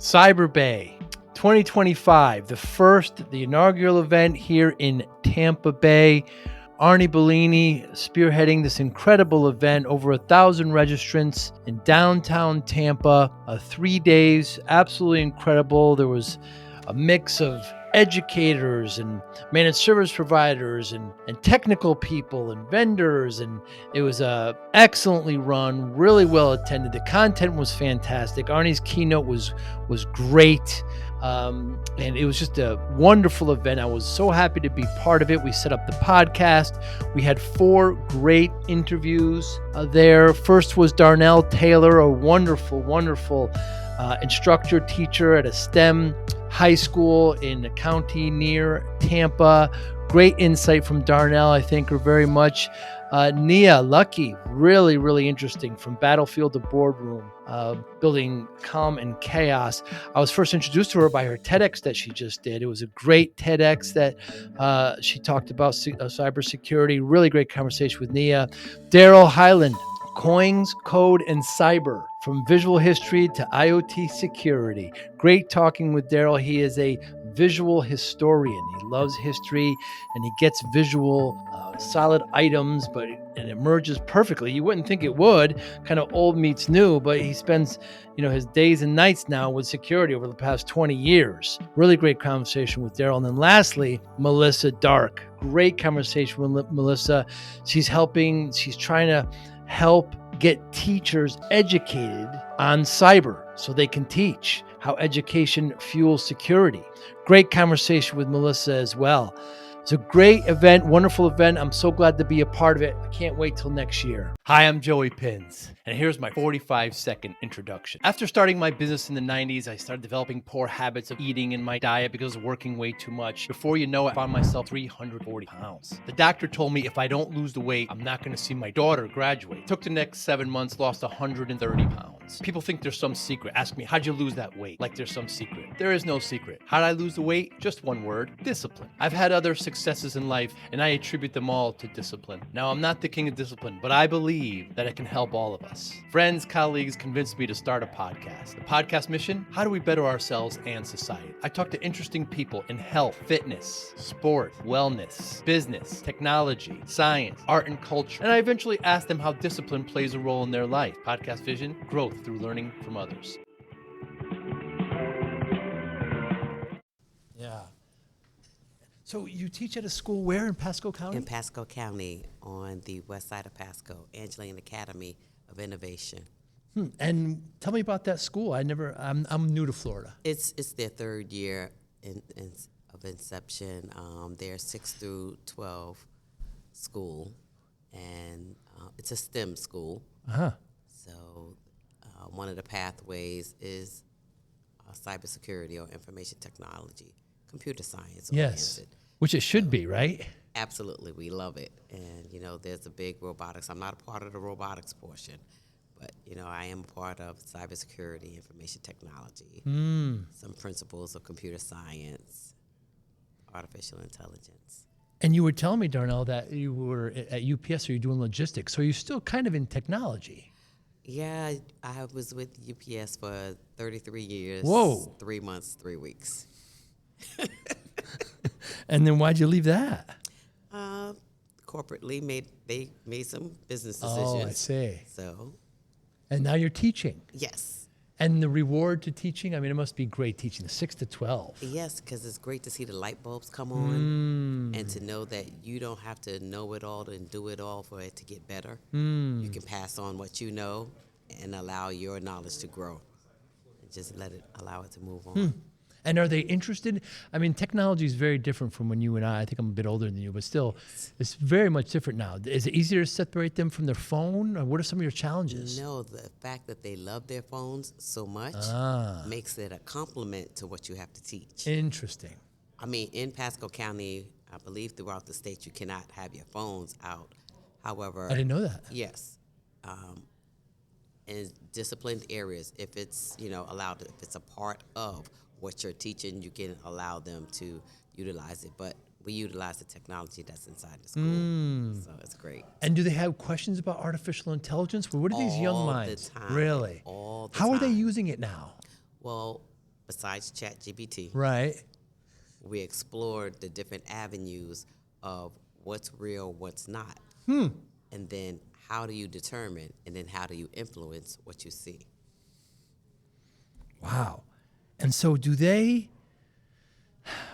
Cyber Bay 2025, the inaugural event here in Tampa Bay. Arnie Bellini spearheading this incredible event, over 1,000 registrants in downtown Tampa, 3 days, absolutely incredible. There was a mix of educators and managed service providers and technical people and vendors, and it was excellently run, really well attended. The content was fantastic. Arnie's keynote was great. And it was just a wonderful event. I was so happy to be part of it. We set up the podcast. We had 4 great interviews there. First was Darnell Taylor, a wonderful instructor, teacher at a STEM high school in a county near Tampa. Great insight from Darnell, I think, her very much. Nia Lucky, really interesting, from battlefield to boardroom, building calm and chaos. I was first introduced to her by her TEDx that she just did. It was a great TEDx that she talked about cybersecurity. Really great conversation with Nia. Daryl Highland, Coins, Code, and Cyber, from visual history to IoT security. Great talking with Daryl. He is a visual historian. He loves history and he gets visual, solid items, but it emerges perfectly. You wouldn't think it would, kind of old meets new, but he spends, his days and nights now with security over the past 20 years. Really great conversation with Daryl. And then lastly, Melissa Dark. Great conversation with Melissa. She's trying to help get teachers educated on cyber so they can teach how education fuels security. Great conversation with Melissa as well. It's a great event, wonderful event. I'm so glad to be a part of it. I can't wait till next year. Hi, I'm Joey Pinz, and here's my 45-second introduction. After starting my business in the 90s, I started developing poor habits of eating in my diet because I was working way too much. Before you know it, I found myself 340 pounds. The doctor told me if I don't lose the weight, I'm not going to see my daughter graduate. Took the next 7 months, lost 130 pounds. People think there's some secret. Ask me, how'd you lose that weight? Like there's some secret. There is no secret. How'd I lose the weight? Just one word: discipline. I've had other successes in life, and I attribute them all to discipline. Now, I'm not the king of discipline, but I believe that it can help all of us. Friends, colleagues convinced me to start a podcast. The podcast mission: how do we better ourselves and society? I talk to interesting people in health, fitness, sport, wellness, business, technology, science, art, and culture. And I eventually ask them how discipline plays a role in their life. Podcast vision: growth through learning from others. Yeah. So you teach at a school where in Pasco County? In Pasco County, on the west side of Pasco, Angeline Academy of Innovation. And tell me about that school. I'm new to Florida. It's their 3rd year of inception. They're 6 through 12 school, and it's a STEM school. Uh-huh. So one of the pathways is cybersecurity or information technology, computer science. Yes, oriented. Which it should be, right? Absolutely, we love it. And, there's a big robotics. I'm not a part of the robotics portion, but, I am a part of cybersecurity, information technology, some principles of computer science, artificial intelligence. And you were telling me, Darnell, that you were at UPS, or you're doing logistics, so you're still kind of in technology. Yeah, I was with UPS for 33 years. Whoa. 3 months, 3 weeks. And then why'd you leave that? Corporately, they made some business decisions. Oh, I see. So. And now you're teaching. Yes. And the reward to teaching, it must be great teaching, the 6 to 12. Yes, because it's great to see the light bulbs come on and to know that you don't have to know it all and do it all for it to get better. You can pass on what you know and allow your knowledge to grow and just allow it to move on. And are they interested? Technology is very different from when you and I think I'm a bit older than you, but still, it's very much different now. Is it easier to separate them from their phone? Or what are some of your challenges? No, the fact that they love their phones so much makes it a compliment to what you have to teach. Interesting. In Pasco County, I believe throughout the state, you cannot have your phones out. However, I didn't know that. Yes. In disciplined areas, if it's, allowed, if it's a part of what you're teaching, you can allow them to utilize it. But we utilize the technology that's inside the school, so it's great. And do they have questions about artificial intelligence? What are these young minds? All the time. Really? All the How time. are they using it now? Well, besides ChatGPT, Right. we explored the different avenues of what's real, what's not. And then how do you determine, and then how do you influence what you see? Wow. And so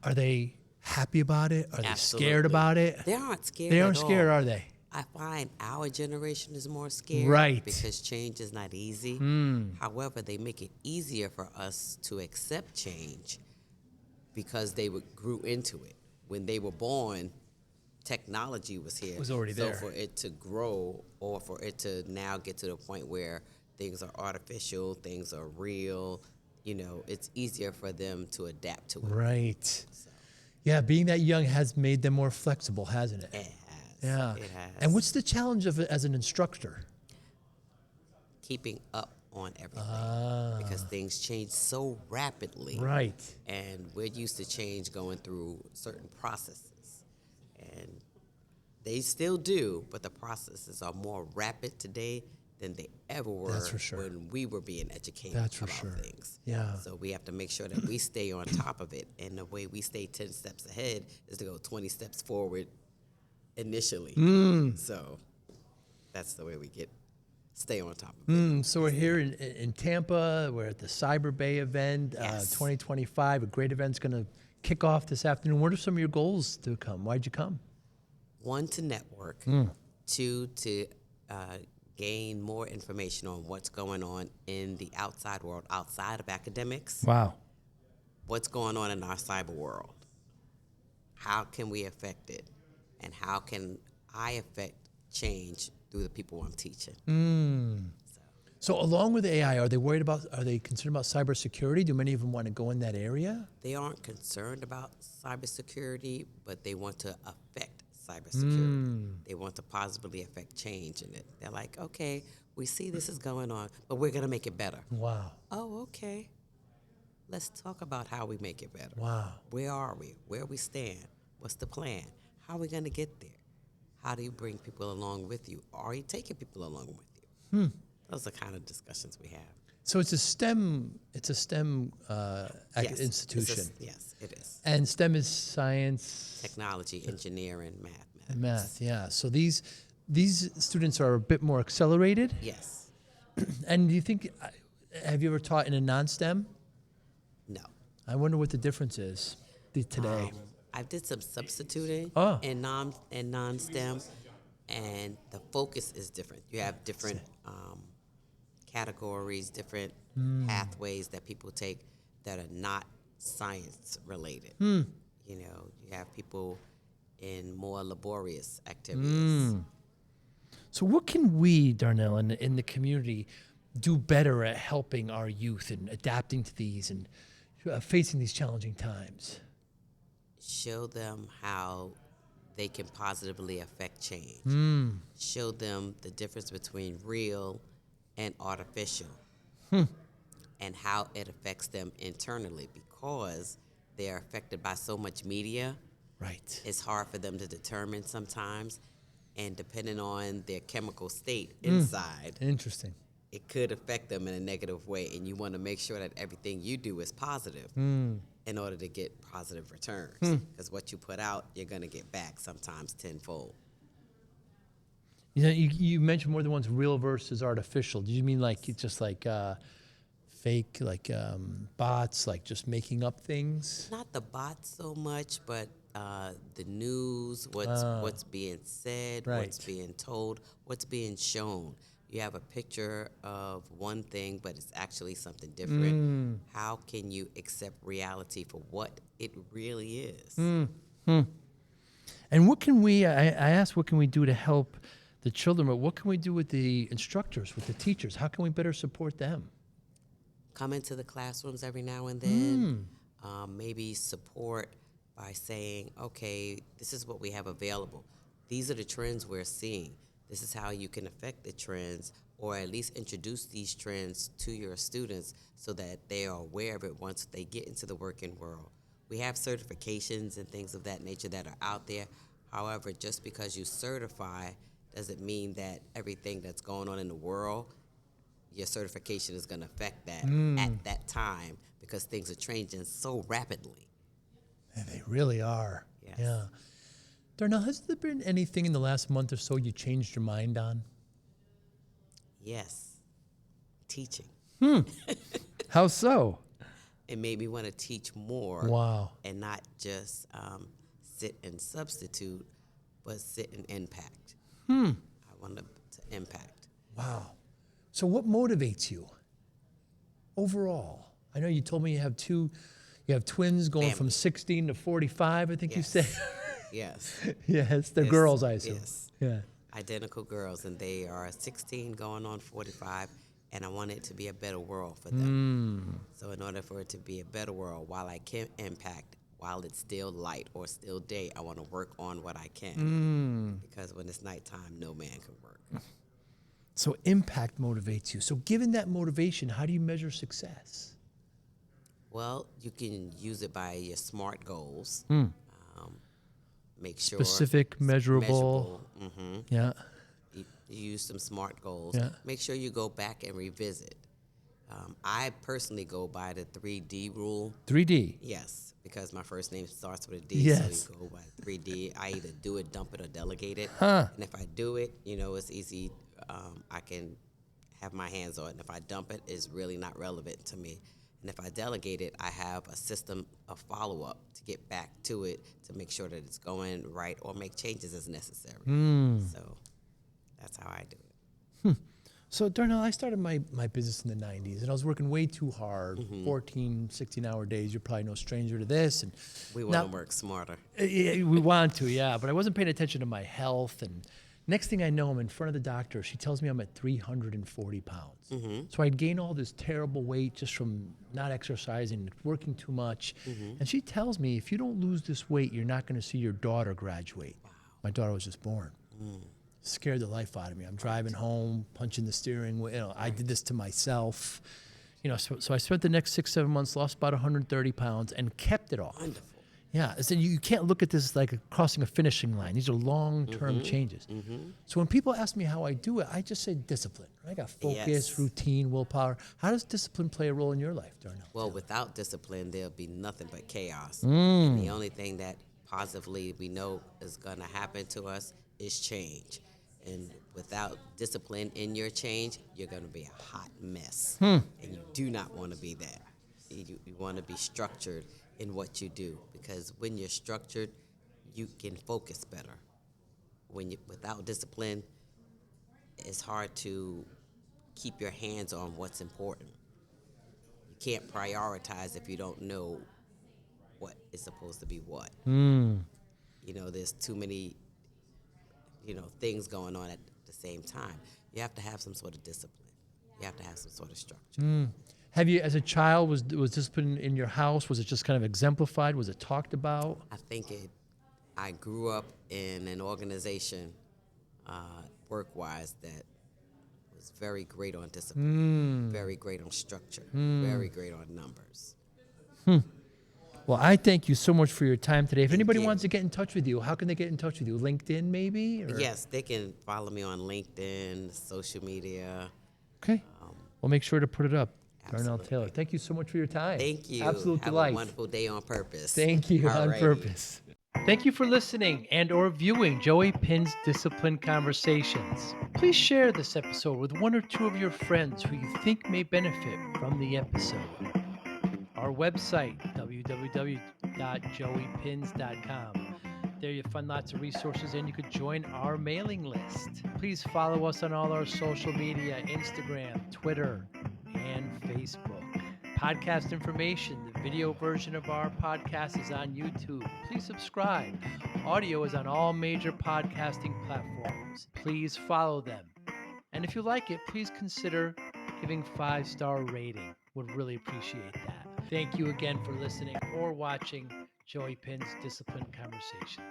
are they happy about it? Are they scared Absolutely. about it? They aren't scared They at aren't scared, all. are they? I find our generation is more scared, Right. because change is not easy. However, they make it easier for us to accept change because they grew into it. When they were born, technology was here. Was already there. So for it to grow, or for it to now get to the point where things are artificial, things are real, it's easier for them to adapt to it. Right. So Yeah, being that young has made them more flexible, hasn't it? it has. Yeah. It has. And what's the challenge of it as an instructor? Keeping up on everything, because things change so rapidly. Right. And we're used to change going through certain processes. And they still do, but the processes are more rapid today than they ever were. That's for sure. When we were being educated That's for about sure. things. Yeah. So we have to make sure that we stay on top of it. And the way we stay 10 steps ahead is to go 20 steps forward initially. So that's the way we stay on top of it. So we're here in Tampa. We're at the Cyber Bay event, Yes. 2025. A great event's going to kick off this afternoon. What are some of your goals to come? Why'd you come? One, to network. Two, to gain more information on what's going on in the outside world, outside of academics. Wow. What's going on in our cyber world? How can we affect it? And how can I affect change through the people I'm teaching? So along with AI, are they concerned about cybersecurity? Do many of them want to go in that area? They aren't concerned about cybersecurity, but they want to affect cybersecurity. They want to positively affect change in it. They're like, okay, we see this is going on, but we're going to make it better. Wow. Oh, okay. Let's talk about how we make it better. Wow. Where are we? Where we stand? What's the plan? How are we going to get there? How do you bring people along with you? Are you taking people along with you? Those are the kind of discussions we have. So it's a STEM Yes, institution. Yes, it is. And STEM is science, Technology, engineering, mathematics. math. Yeah. So these students are a bit more accelerated. Yes. And do you think, have you ever taught in a non-STEM? No. I wonder what the difference is today. I did some substituting Oh. in non-STEM, and the focus is different. You have different categories, different pathways that people take that are not science related. You have people in more laborious activities. So what can we, Darnell, in the community do better at helping our youth and adapting to these and facing these challenging times? Show them how they can positively affect change. Show them the difference between real and artificial, and how it affects them internally, because they are affected by so much media. Right. It's hard for them to determine sometimes, and depending on their chemical state inside, Interesting. it could affect them in a negative way, and you want to make sure that everything you do is positive in order to get positive returns, because what you put out, you're going to get back sometimes tenfold. You mentioned more than once real versus artificial. Do you mean like it's just like fake, like bots, like just making up things? Not the bots so much, but the news, what's being said, what's Right. being told, what's being shown. You have a picture of one thing, but it's actually something different. How can you accept reality for what it really is? And what can I asked, what can we do to help the children, but what can we do with the instructors, with the teachers? How can we better support them? Come into the classrooms every now and then. Maybe support by saying, okay, this is what we have available. These are the trends we're seeing. This is how you can affect the trends, or at least introduce these trends to your students so that they are aware of it once they get into the working world. We have certifications and things of that nature that are out there. However, just because you certify doesn't mean that everything that's going on in the world your certification is going to affect that at that time because things are changing so rapidly. And they really are. Yes. Yeah. Darnell, has there been anything in the last month or so you changed your mind on? Yes. Teaching. How so? It made me want to teach more. Wow. And not just sit and substitute, but sit and impact. I wanted to impact. Wow. So what motivates you overall? I know you told me you have twins going from 16 to 45, I think you said. Yes. Yes, they're girls, I assume. Yes. Yeah. Identical girls, and they are 16 going on 45, and I want it to be a better world for them. So in order for it to be a better world, while I can impact, while it's still light or still day, I want to work on what I can. Because when it's nighttime, no man can work. So impact motivates you. So given that motivation, how do you measure success? Well, you can use it by your SMART goals. Make sure Specific, measurable. Yeah. You use some SMART goals. Yeah. Make sure you go back and revisit. I personally go by the 3D rule. 3D. Yes, because my first name starts with a D, Yes. so you go by 3D. I either do it, dump it, or delegate it. Huh. And if I do it, it's easy. I can have my hands on it. And if I dump it, it's really not relevant to me. And if I delegate it, I have a system of follow-up to get back to it to make sure that it's going right or make changes as necessary. So that's how I do it. So Darnell, I started my business in the 90s, and I was working way too hard, 14, 16-hour days. You're probably no stranger to this. And We want to work smarter. we want to, yeah. But I wasn't paying attention to my health. And next thing I know, I'm in front of the doctor. She tells me I'm at 340 pounds. So I'd gained all this terrible weight just from not exercising, working too much. And she tells me, if you don't lose this weight, you're not going to see your daughter graduate. Wow. My daughter was just born. Scared the life out of me. I'm driving home, punching the steering wheel. I did this to myself. So I spent the next 6-7 months, lost about 130 pounds, and kept it off. Wonderful. Yeah, so you can't look at this like crossing a finishing line. These are long-term changes. So when people ask me how I do it, I just say discipline. I got focus, routine, willpower. How does discipline play a role in your life, Darnell? Well, without discipline, there'll be nothing but chaos. And the only thing that positively we know is going to happen to us is change. And without discipline in your change, you're going to be a hot mess. And you do not want to be that. You want to be structured in what you do, because when you're structured, you can focus better. Without discipline, it's hard to keep your hands on what's important. You can't prioritize if you don't know what is supposed to be what. There's too many, things going on at the same time. You have to have some sort of discipline. You have to have some sort of structure. Have you, as a child, was discipline in your house? Was it just kind of exemplified? Was it talked about? I think I grew up in an organization, work-wise, that was very great on discipline, very great on structure, very great on numbers. Well, I thank you so much for your time today. If anybody you. wants to get in touch with you, how can they get in touch with you? LinkedIn, maybe? Or? Yes, they can follow me on LinkedIn, social media. Okay. We'll make sure to put it up. Darnell Absolutely. Taylor, thank you so much for your time. Thank you. Absolute Have delight. a wonderful day on purpose. Thank you, on Alrighty. purpose. Thank you for listening and or viewing Joey Pinz Discipline Conversations. Please share this episode with one or two of your friends who you think may benefit from the episode. Our website, www.joeypins.com. There you'll find lots of resources, and you could join our mailing list. Please follow us on all our social media, Instagram, Twitter, and Facebook. Podcast information, the video version of our podcast is on YouTube. Please subscribe. Audio is on all major podcasting platforms. Please follow them. And if you like it, please consider giving 5-star rating. Would really appreciate that. Thank you again for listening or watching Joey Pinz Discipline Conversations.